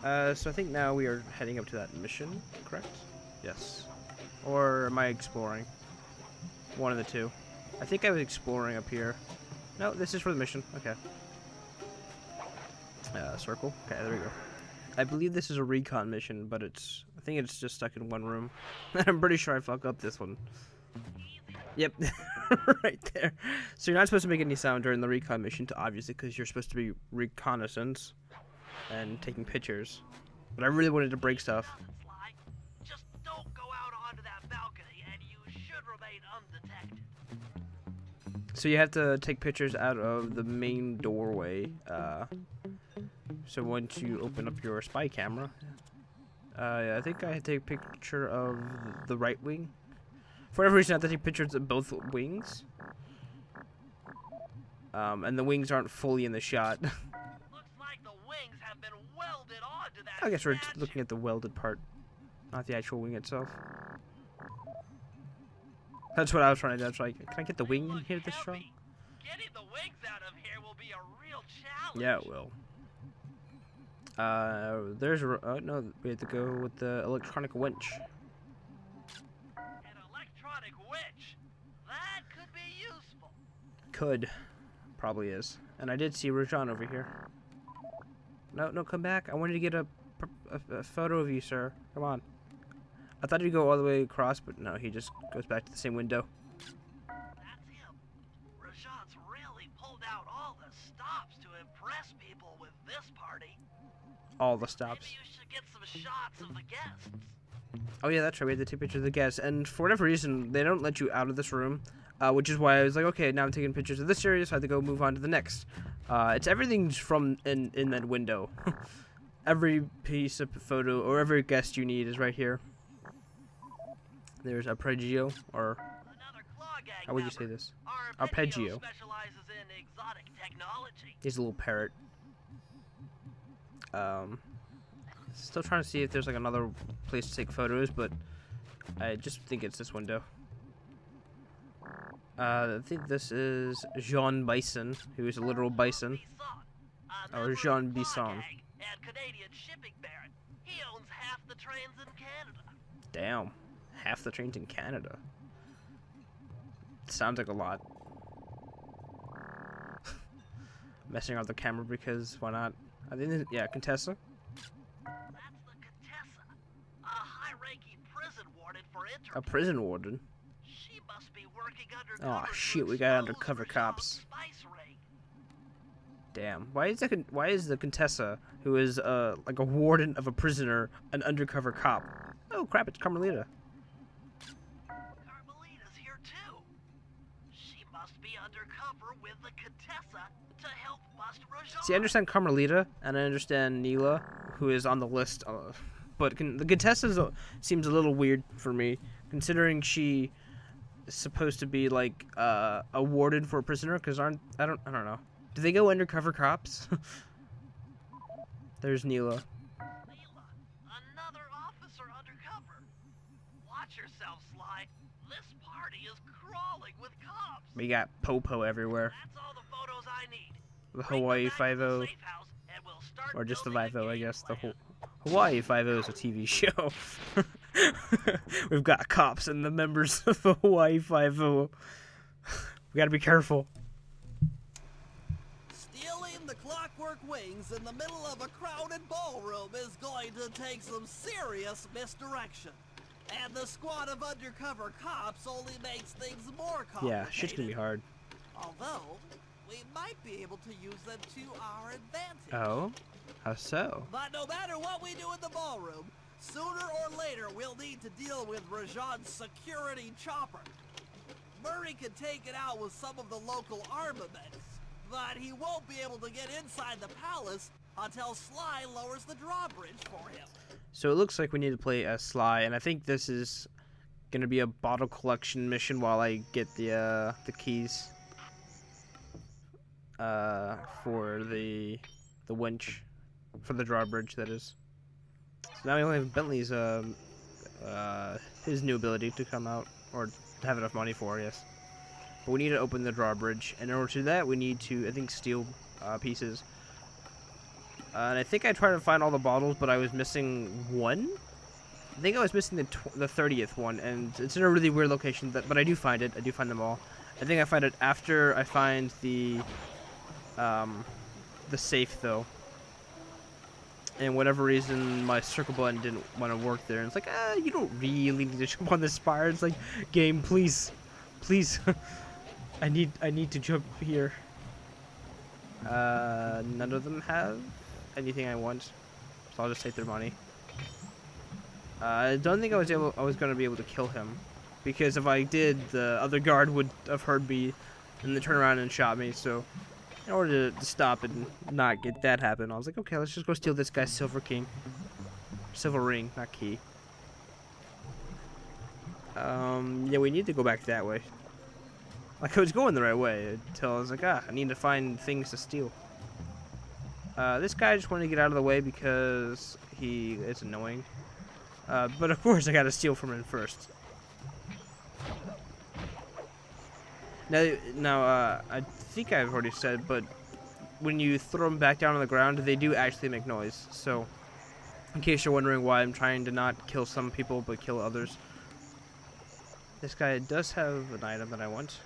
So I think now we are heading up to that mission, correct? Yes. Or am I exploring? One of the two. I think I was exploring up here. No, this is for the mission. Okay. Circle. Okay, there we go. I believe this is a recon mission, but I think it's just stuck in one room. I'm pretty sure I fuck up this one. Yep. Right there. So you're not supposed to make any sound during the recon mission, obviously, because you're supposed to be reconnaissance and taking pictures. But I really wanted to break stuff. Just don't go out onto that balcony, and you should remain undetected. So you have to take pictures out of the main doorway. So once you open up your spy camera, I think I had to take a picture of the right wing. For whatever reason, I have to take pictures of both wings. And the wings aren't fully in the shot. Looks like the wings have been welded onto that I guess we're statue. looking at the welded part, not the actual wing itself. That's what I was trying to do. I was like, can I get the wing in here this shot? Getting the wings out of here will be a real challenge. Yeah, it will. There's a... no, we have to go with the electronic winch. An electronic winch? That could be useful. Could. Probably is. And I did see Rajan over here. No, come back. I wanted to get a photo of you, sir. Come on. I thought he'd go all the way across, but no, he just goes back to the same window. That's him. Rajan's really pulled out all the stops to impress people with this party. All the stops. Maybe you should get some shots of the guests. Oh yeah, that's right. We had to take pictures of the guests, and for whatever reason, they don't let you out of this room, which is why I was like, okay, now I'm taking pictures of this area, so I had to go move on to the next. It's everything's from in that window. Every piece of photo or every guest you need is right here. There's Arpeggio, or how would you say this? Arpeggio. Specializes in exotic technology. He's a little parrot. Still trying to see if there's like another place to take photos, but I just think it's this window. I think this is Jean Bison, who is a literal bison. Or Jean Bison. And Canadian shipping baron. He owns half the trains in Canada. Damn. Half the trains in Canada. Sounds like a lot. Messing around with the camera because why not? I think, yeah, Contessa. That's the Contessa, a high-ranking prison warden for Interpol. A prison warden? She must be working undercover. Oh shit, we got undercover cops. Spice ring. Damn. Why is the Contessa, who is like a warden of a prisoner, an undercover cop? Oh crap, it's Carmelita. Carmelita's here too. She must be undercover with the Contessa to help bust Rajan. See, I understand Carmelita, and I understand Neela, who is on the list, but the Contessa seems a little weird for me, considering she is supposed to be like a warden for a prisoner. Because I don't know. Do they go undercover cops? There's Neela. Neela, another officer undercover. Watch yourself, Sly. This party is crawling with cops. We got Popo everywhere. That's all the photos I need. The Hawaii 5-0, or just the 5-0, I guess. The whole Hawaii 5-0 is a TV show. We've got cops and the members of the Hawaii 5-0. We gotta be careful. Stealing the clockwork wings in the middle of a crowded ballroom is going to take some serious misdirection. And the squad of undercover cops only makes things more complicated. Yeah, shit's gonna be hard. Although, we might be able to use them to our advantage. Oh? How so? But no matter what we do in the ballroom, sooner or later we'll need to deal with Rajan's security chopper. Murray can take it out with some of the local armaments, but he won't be able to get inside the palace until Sly lowers the drawbridge for him. So it looks like we need to play as Sly, and I think this is gonna be a bottle collection mission while I get the keys for the winch, for the drawbridge, that is. So now we only have Bentley's his new ability to come out, or to have enough money for, yes. But we need to open the drawbridge, and in order to do that, we need to, I think, steal pieces. And I think I tried to find all the bottles, but I was missing one. I think I was missing the 30th one, and it's in a really weird location. But I do find it. I do find them all. I think I find it after I find the safe, though. And whatever reason, my circle button didn't want to work there. And it's like, you don't really need to jump on the spire. It's like, game, please, please, I need to jump here. None of them have anything I want, so I'll just take their money. I don't think I was going to be able to kill him, because if I did, the other guard would have heard me and then turn around and shot me. So in order to stop and not get that happen, I was like, okay, let's just go steal this guy's silver ring, not key. Yeah, we need to go back that way. Like, I was going the right way until I was like, I need to find things to steal. This guy just wanted to get out of the way because he is annoying. But of course I gotta steal from him first. Now, I think I've already said, but when you throw them back down on the ground, they do actually make noise. So, in case you're wondering why I'm trying to not kill some people, but kill others. This guy does have an item that I want.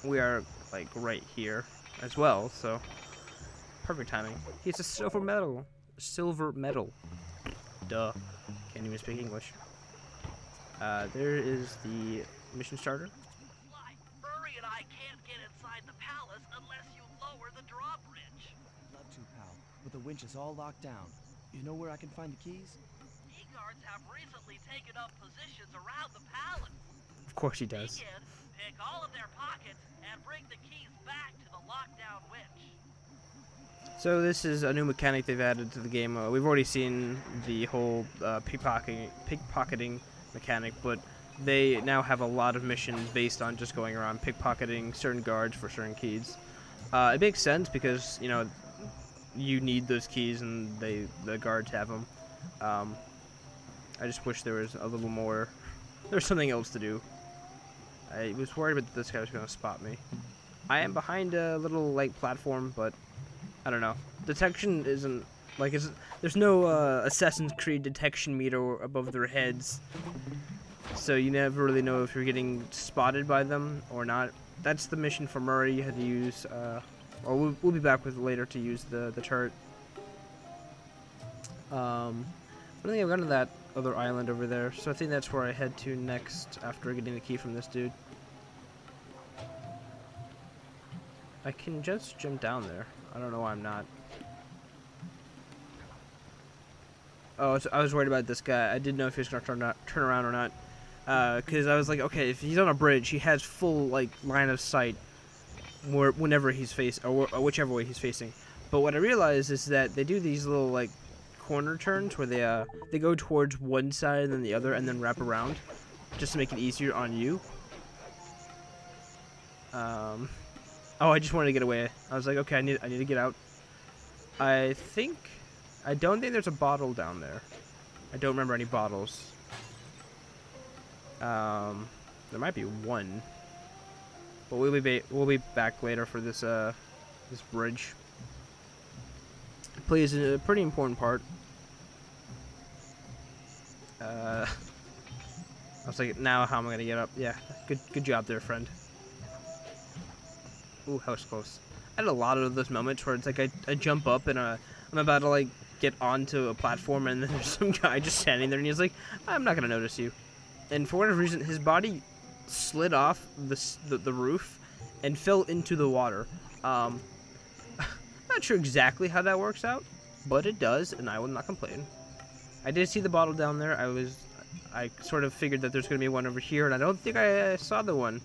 We are, like, right here as well, so perfect timing. He's a silver medal. Silver medal. Duh. Can't even speak English. There is the mission starter. Sly, Murray and I can't get inside the palace unless you lower the drawbridge. Love to, pal, but the winch is all locked down. You know where I can find the keys? Key guards have recently taken up positions around the palace. Of course he does. Sneak in, pick all of their pockets, and bring the keys back to the lockdown winch. So this is a new mechanic they've added to the game. We've already seen the whole pickpocketing mechanic, but they now have a lot of missions based on just going around pickpocketing certain guards for certain keys. It makes sense because, you know, you need those keys and the guards have them. I just wish there was a little more. There's something else to do. I was worried that this guy was going to spot me. I am behind a little, like, platform, but I don't know. Detection isn't, like, there's no Assassin's Creed detection meter above their heads. So you never really know if you're getting spotted by them or not. That's the mission for Murray. You had to use, or we'll be back with later to use the turret. I don't think I've gone to that other island over there, so I think that's where I head to next after getting the key from this dude. I can just jump down there. I don't know why I'm not. Oh, so I was worried about this guy. I didn't know if he was going to turn around or not. Because I was like, okay, if he's on a bridge, he has full, like, line of sight whenever he's facing, or whichever way he's facing. But what I realized is that they do these little, like, corner turns where they go towards one side and then the other and then wrap around just to make it easier on you. Oh, I just wanted to get away. I was like, okay, I need to get out. I don't think there's a bottle down there. I don't remember any bottles. There might be one, but we'll be back later for this this bridge. It plays a pretty important part. I was like, now how am I gonna get up? Yeah, good job there, friend. Ooh, that was close. I had a lot of those moments where it's like I jump up and I'm about to, like, get onto a platform and then there's some guy just standing there and he's like, I'm not gonna notice you. And for whatever reason, his body slid off the roof and fell into the water. Not sure exactly how that works out, but it does, and I will not complain. I did see the bottle down there. I sort of figured that there's going to be one over here, and I don't think I saw the one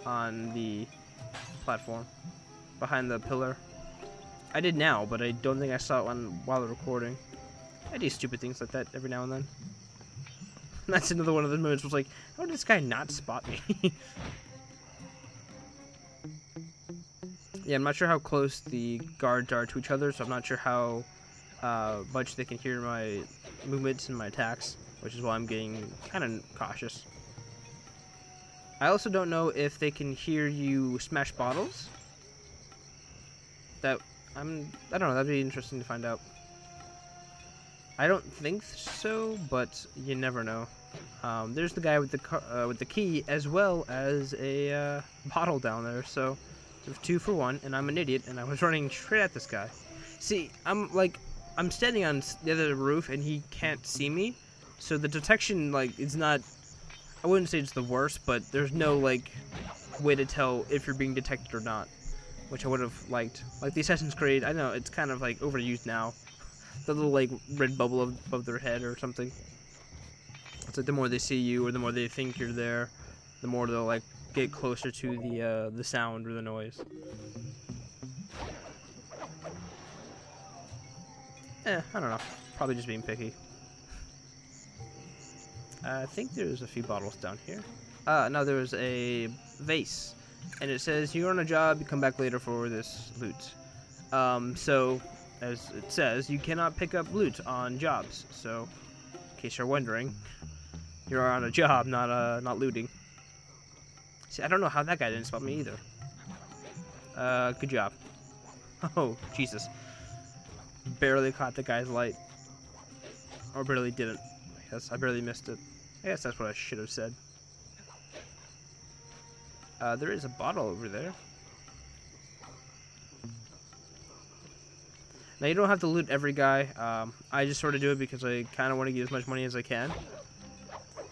on the platform behind the pillar. I did now, but I don't think I saw it while recording. I do stupid things like that every now and then. That's another one of those moments where it's like, how did this guy not spot me? Yeah, I'm not sure how close the guards are to each other, so I'm not sure how much they can hear my movements and my attacks, which is why I'm getting kind of cautious. I also don't know if they can hear you smash bottles, I don't know, that'd be interesting to find out. I don't think so, but you never know. There's the guy with the key, as well as a bottle down there. So there's 2 for 1, and I'm an idiot, and I was running straight at this guy. See, I'm standing on the other roof, and he can't see me, so the detection is not. I wouldn't say it's the worst, but there's no way to tell if you're being detected or not, which I would have liked. Like the Assassin's Creed, I know it's kind of overused now. The little red bubble above their head or something. It's the more they see you or the more they think you're there, the more they'll get closer to the sound or the noise. I don't know. Probably just being picky. I think there's a few bottles down here. No, there's a vase, and it says you're on a job. You come back later for this loot. So, as it says, you cannot pick up loot on jobs. So, in case you're wondering, you're on a job, not looting. See, I don't know how that guy didn't spot me either. Good job. Oh, Jesus. Barely caught the guy's light. Or barely didn't. I barely missed it. I guess that's what I should have said. There is a bottle over there. Now, you don't have to loot every guy. I just sort of do it because I kind of want to get as much money as I can.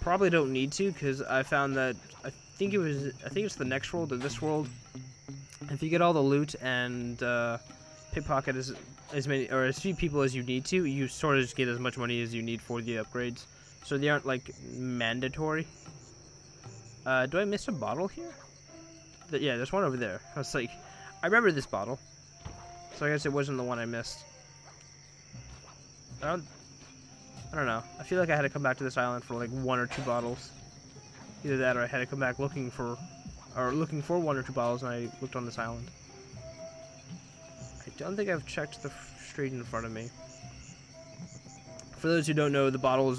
Probably don't need to, because I found that I think it's the next world or this world. If you get all the loot and pickpocket as many or as few people as you need to, you sort of just get as much money as you need for the upgrades. So they aren't mandatory. Do I miss a bottle here? Yeah, there's one over there. I was I remember this bottle. So I guess it wasn't the one I missed. I don't know. I feel like I had to come back to this island for 1 or 2 bottles. Either that or I had to come back looking for 1 or 2 bottles, and I looked on this island. I don't think I've checked the street in front of me. For those who don't know, the bottles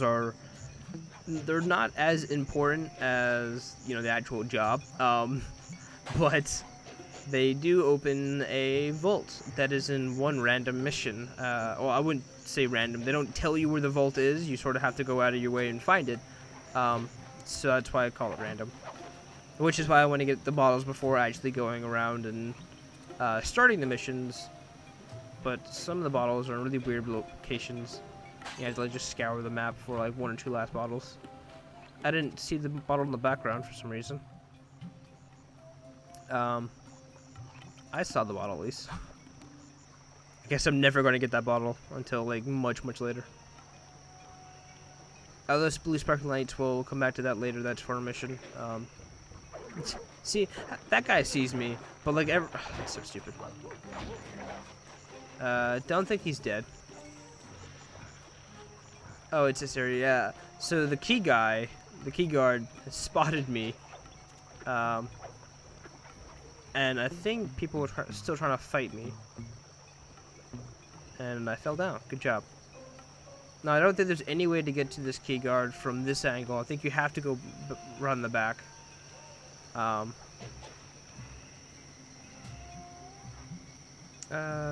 they're not as important as, the actual job. But they do open a vault that is in one random mission. Well, I wouldn't say random. They don't tell you where the vault is. You sort of have to go out of your way and find it. So that's why I call it random. Which is why I want to get the bottles before actually going around and starting the missions. But some of the bottles are in really weird locations. You have to just scour the map for 1 or 2 last bottles. I didn't see the bottle in the background for some reason. I saw the bottle at least. I guess I'm never going to get that bottle until much, much later. Those blue sparkling lights, we'll come back to that later. That's for a mission. See, that guy sees me, but that's so stupid. Don't think he's dead. Oh, it's this area, yeah. So the key guard, spotted me. And I think people were still trying to fight me. And I fell down. Good job. Now, I don't think there's any way to get to this key guard from this angle. I think you have to go around the back.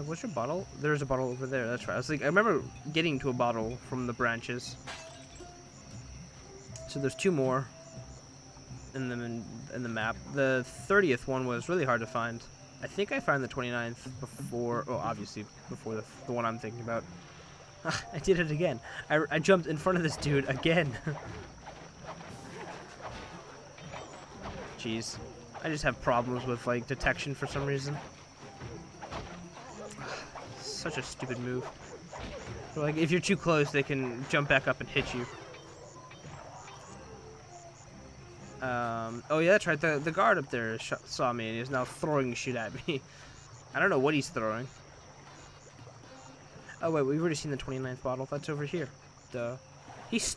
What's your bottle? There's a bottle over there. That's right. I remember getting to a bottle from the branches. So there's 2 more in the map. The 30th one was really hard to find. I think I found the 29th before. Oh, obviously before the one I'm thinking about. I did it again. I jumped in front of this dude again. Jeez, I just have problems with detection for some reason. Such a stupid move. If you're too close, they can jump back up and hit you. Oh yeah, that's right. The guard up there saw me and he's now throwing shit at me. I don't know what he's throwing. Oh wait, we've already seen the 29th bottle. That's over here. Duh. He's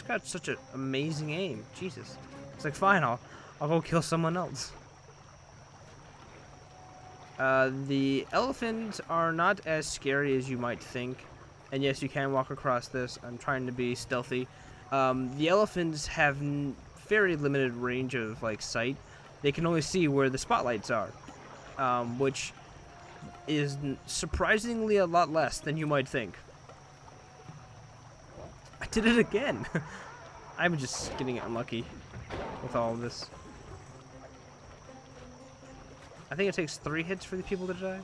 got such an amazing aim. Jesus. It's fine, I'll go kill someone else. The elephants are not as scary as you might think. And yes, you can walk across this. I'm trying to be stealthy. The elephants have very limited range of sight. They can only see where the spotlights are, which is surprisingly a lot less than you might think. I did it again. I'm just getting unlucky with all of this. I think it takes 3 hits for the people to die.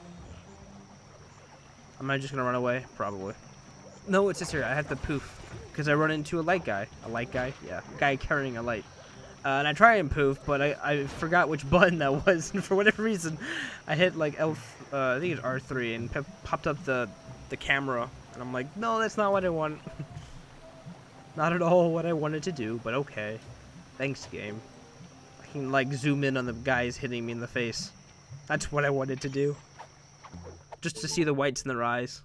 Am I just gonna run away? Probably. No, it says here I have to poof because I run into a light guy. A light guy? Yeah, a guy carrying a light. And I try and poof, but I forgot which button that was, and for whatever reason, I hit like I think it's R3, and popped up the camera, and I'm like, no, that's not what I want. Not at all what I wanted to do, but okay. Thanks, game. I can like zoom in on the guys hitting me in the face. That's what I wanted to do. Just to see the whites in their eyes.